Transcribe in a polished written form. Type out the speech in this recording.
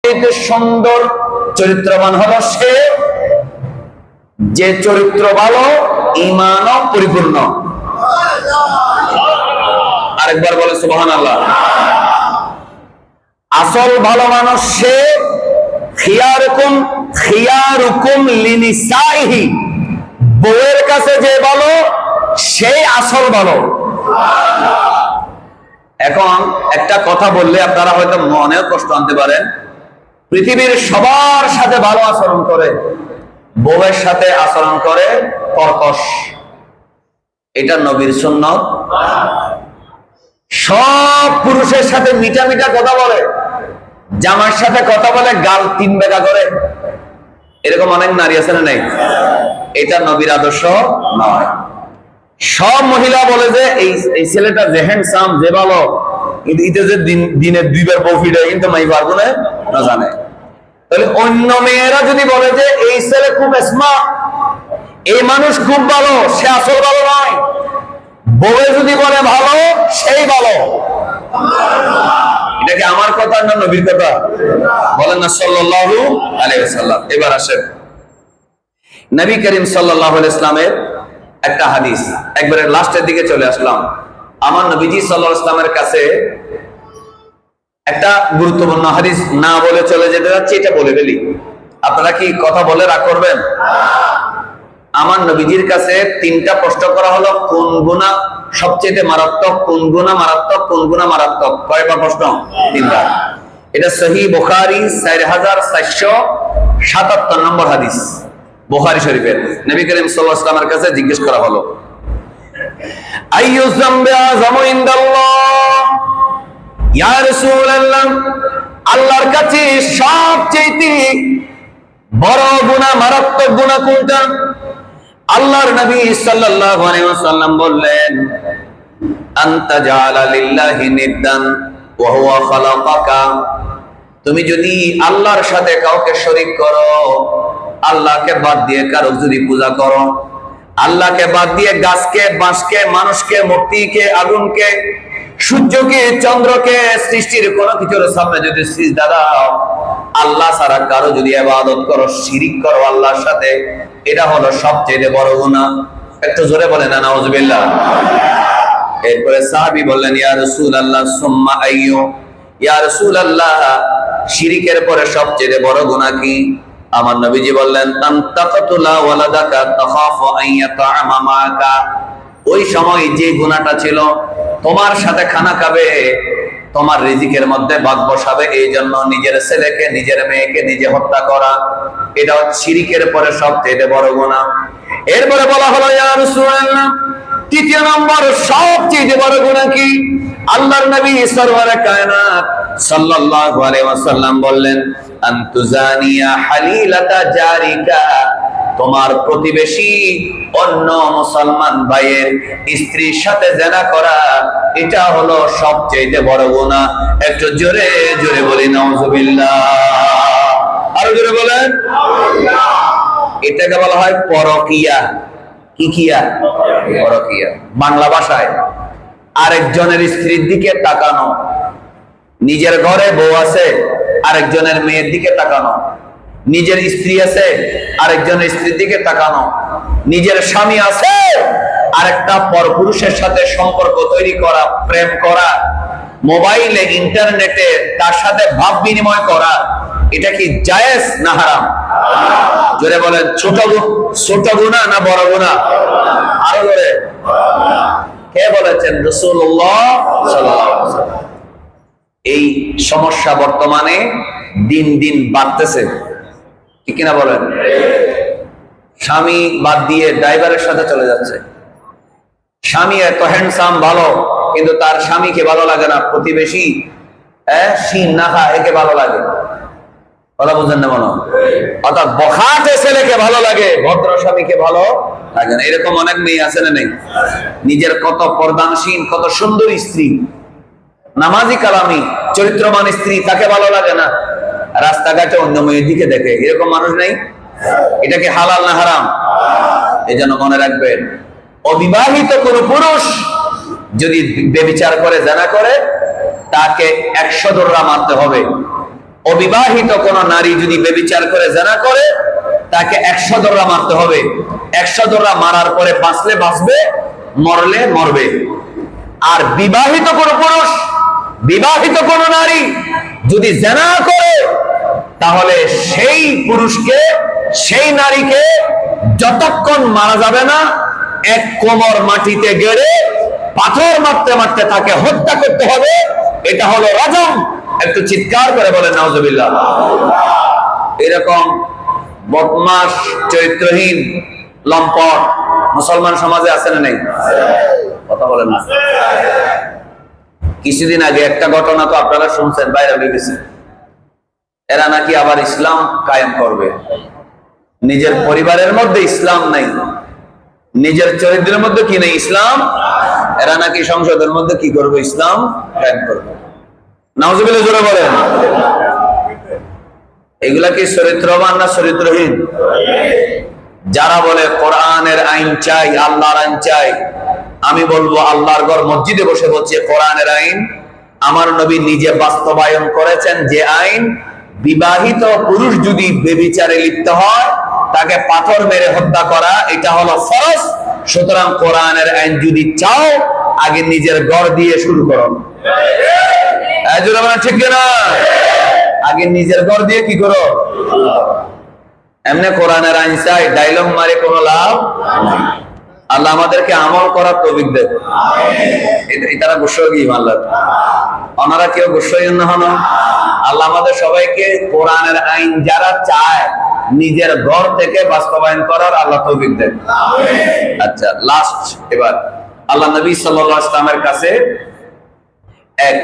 সবচেয়ে সুন্দর চরিত্রবান হলো সে যে চরিত্র ভালো, ঈমানও পরিপূর্ণ। আরেকবার বলে সুবহানাল্লাহ। আসল ভালো মানুষ সে খিয়ারুকুম লিনিসাইহি, বউয়ের কাছে যে ভালো সেই আসল ভালো। এখন একটা কথা বললে আপনারা হয়তো মনেও কষ্ট আনতে পারেন, পৃথিবীর সবার সাথে ভালো আচরণ করে, বউয়ের সাথে আচরণ করে কর্কশ। এটা নবীর সুন্নত। সব পুরুষের সাথে মিঠা মিঠা কথা বলে, জামার সাথে কথা বলে গাল 3 বেগা করে, এরকম অনেক নারী আছে না নাই? এটা নবীর আদর্শ নয়। সব মহিলা বলে যে এই ছেলেটা যে হ্যান্ডসাম, যে ভালো, কিন্তু ইতে যে দিনে 2 বার বউ ফিরে কিন্তু মাই পারবো না জানে। তাহলে অন্য মেয়েরা যদি বলে যে এই ছেলে খুব স্মার্ট, এই মানুষ খুব ভালো, সে আসল ভালো নয়। বউ যদি বলে ভালো, সেই ভালো। এটা কি আমার কথা না নবীর কথা? বলেন না সাল্লাল্লাহু আলাইহি ওয়াসাল্লাম। এবার আসেন নবী করিম সাল্লাল্লাহু আলাইহি ওয়াসাল্লামের একটা হাদিস, একবারে লাস্টের দিকে চলে আসলাম। আমার নবীজি সাল্লাল্লাহু আলাইহি ওয়াসাল্লামের কাছে একটা গুরুত্বপূর্ণ হাদিস না বলে চলে যেতে যাচ্ছি, এটা বলে ফেলি। আপনারা কি কথা বলে রাগ করবেন? আমার নবীজির কাছে 3টা প্রশ্ন করা হলো, কোন গুনাহ সবচেয়ে মারাত্মক, কোন গুনাহ মারাত্মক, কোন গুনাহ মারাত্মক। কয়বার প্রশ্ন? 3বার। এটা সহিহ বুখারী 4477 নম্বর হাদিস, বুখারী শরীফের। নবী করিম সাল্লাল্লাহু আলাইহি ওয়াসাল্লামের কাছে জিজ্ঞেস করা হলো, আইয়ু যামবি আযামু ইনদাল্লাহ, ইয়া রাসূলুল্লাহ, আল্লাহর কাছে সবচেয়ে বড় গুনাহ, মারাত্মক গুনাহ কোনটা? আল্লাহর নবী সাল্লাল্লাহু আলাইহি ওয়াসাল্লাম বললেন, আনতা জাআলা লিল্লাহি নিদ্দান ওয়া হুয়া খালাকাকা, তুমি যদি আল্লাহর সাথে কাউকে শরীক করো, আল্লাহকে বাদ দিয়ে কারো যদি পূজা করো, আল্লাহকে বাদ দিয়ে গাছকে, বাঁশকে, মানুষকে, মূর্তিকে, আগুনকে, সূর্যকে, চন্দ্রকে, সৃষ্টির কোনো কিছুর সামনে যদি সিজদা দাও, আল্লাহ ছাড়া কারো যদি ইবাদত করো, শিরিক করো আল্লাহর সাথে, এটা হলো সবচেয়ে বড় গুনাহ। একটু জোরে বলেন না নাউযুবিল্লাহ। এরপরে সাহাবী বললেন, ইয়া রাসূলুল্লাহ সুম্মা আইয়ু, ইয়া রাসূলুল্লাহ শিরিকের পরে সবচেয়ে বড় গুনাহ কি? আমার নবীজি বললেন, আনতাকাতুলা ওয়ালাদাকা তাখাফু আন ইয়াতাআমা মাকা, ওই সময় যে গুনাহটা ছিল, তোমার সাথে খানা খাবে, তোমার রিজিকের মধ্যে ভাগ বসাবে, এই জন্য নিজের ছেলেকে, নিজের মেয়েকে নিজে হত্যা করা, এটা শিরিকের পরে সবচেয়ে বড় গুনাহ। এরপরে বলা হলো, ইয়া রাসূলুল্লাহ 3 নম্বর সবচেয়ে বড় গুনাহ কি? আল্লাহর নবী সরওয়ারে কায়নাত সাল্লাল্লাহু আলাইহি ওয়াসাল্লাম বললেন, আনতুজানিয়া হালিলাতা জারিকা, তোমার প্রতিবেশী অন্য মুসলমান ভাইয়ের স্ত্রীর সাথে জিনা করা, এটা হলো সবচেয়ে বড় গুনাহ। একটু জোরে জোরে বলি নাউযুবিল্লাহ। আরো জোরে বলেন নাউযুবিল্লাহ। এটাকে বলা হয় পরকিয়া। কি কিয়া? পরকিয়া। বাংলা ভাষায় আরেকজনের স্ত্রীর দিকে তাকানো, নিজের ঘরে বউ আছে, আরেকজনের মেয়ের দিকে তাকানো, নিজের স্ত্রী আছে, আরেকজনের স্ত্রীর দিকে তাকানো, নিজের স্বামী আছে, আরেকটা পরপুরুষের সাথে সম্পর্ক তৈরি করা, প্রেম করা, মোবাইলে, ইন্টারনেটে তার সাথে ভাব বিনিময় করা, এটা কি জায়েজ না হারাম? জোরে বলেন, ছোট গুনাহ না বড় গুনাহ? আরো জোরে। কে বলেছেন? রাসূলুল্লাহ সাল্লাল্লাহু আলাইহি ওয়াসাল্লাম। এই সমস্যা বর্তমানে দিন দিন বাড়তেছে, ঠিক কিনা বলেন? স্বামী বাদ দিয়ে ড্রাইভারের সাথে চলে যাচ্ছে। স্বামী এত হ্যান্ডসাম, ভালো, কিন্তু তার স্বামীকে ভালো লাগে না, প্রতিবেশী শিন নাখা একে ভালো লাগে। কথা বুঝেন না মনে? অর্থাৎ বখাটে ছেলেকে ভালো লাগে, ভদ্র স্বামীকে ভালো লাগে না। এরকম অনেক মেয়ে আছে না নেই? নিজের কত পর্দানসীন, কত সুন্দর স্ত্রী, নামাজি কালামি, চরিত্রবান স্ত্রী, তাকে ভালো লাগে না, রাস্তাঘাটে অন্য মেয়ের দিকে দেখে। এরকম মানুষ নেই? এটা কি হালাল না হারাম? এই জন্য মনে রাখবেন, অবিবাহিত কোন পুরুষ যদি ব্যভিচার করে, জিনা করে, তাকে 100 দৌড়া মারতে হবে। অবিবাহিত কোন নারী যদি ব্যভিচার করে জিনা করে তাকে 100 দররা মারতে হবে। 100 দররা মারার পরে বাঁচলে বাঁচবে, মরলে মরবে। আর বিবাহিত কোন পুরুষ, বিবাহিত কোন নারী যদি জিনা করে তাহলে সেই পুরুষকে, সেই নারীকে যতক্ষণ মারা যাবে না, এক কোমর মাটিতে গেড়ে পাথর মারতে মারতে তাকে হত্যা করতে হবে। এটা হলো রাজম। একটু চিৎকার করে বলেন নাউজুবিল্লাহ। এরকম বদমাশ, চরিত্রহীন, লম্পট মুসলমান সমাজে আছে না নেই? কথা বলেন না। কিছুদিন আগে একটা ঘটনা তো আপনারা শুনছেন, বাইরে হয়ে গেছে। এরা নাকি আবার ইসলাম কায়েম করবে। নিজের পরিবারের মধ্যে ইসলাম নাই, নিজের চরিত্রের মধ্যে কি নেই? ইসলাম। এরা নাকি সংসদের মধ্যে কি করবে? ইসলাম কায়েম করবে। নাউজুবিল্লাহ জোরে বলেন। এগুলা কি চরিত্রবান না চরিত্রহীন? যারা বলে কোরআনের আইন চাই, আল্লাহর আইন চাই, আমি বলবো আল্লাহর ঘর মসজিদে বসে বলছে কোরআনের আইন আমার নবী নিজে বাস্তবায়ন করেছেন। যে আইন বিবাহিত পুরুষ যদি ব্যভিচারে লিপ্ত হয় তাকে পাথর মেরে হত্যা করা, এটা হলো ফরজ। সুতরাং কোরআনের আইন যদি চাও আগে নিজের ঘর দিয়ে শুরু করো। ঠিক না? আগে নিজের ঘর দিয়ে কি করো? এমনি কোরআনের আইন চাই ডায়লগ মারে কোনো লাভ। আল্লাহ আমাদেরকে আমল করার তৌফিক দেন। এটারা গোস্বই আল্লাহ, ওনারা কেউ গোস্বই না হন। আল্লাহ আমাদের সবাইকে কোরআনের আইন যারা চায় নিজের ঘর থেকে বাস্তবায়ন করার আল্লাহ তৌফিক দেন। আচ্ছা, লাস্ট এবার আল্লাহ নবী সাল্লাল্লাহু আলাইহি ওয়াসাল্লামের কাছে এক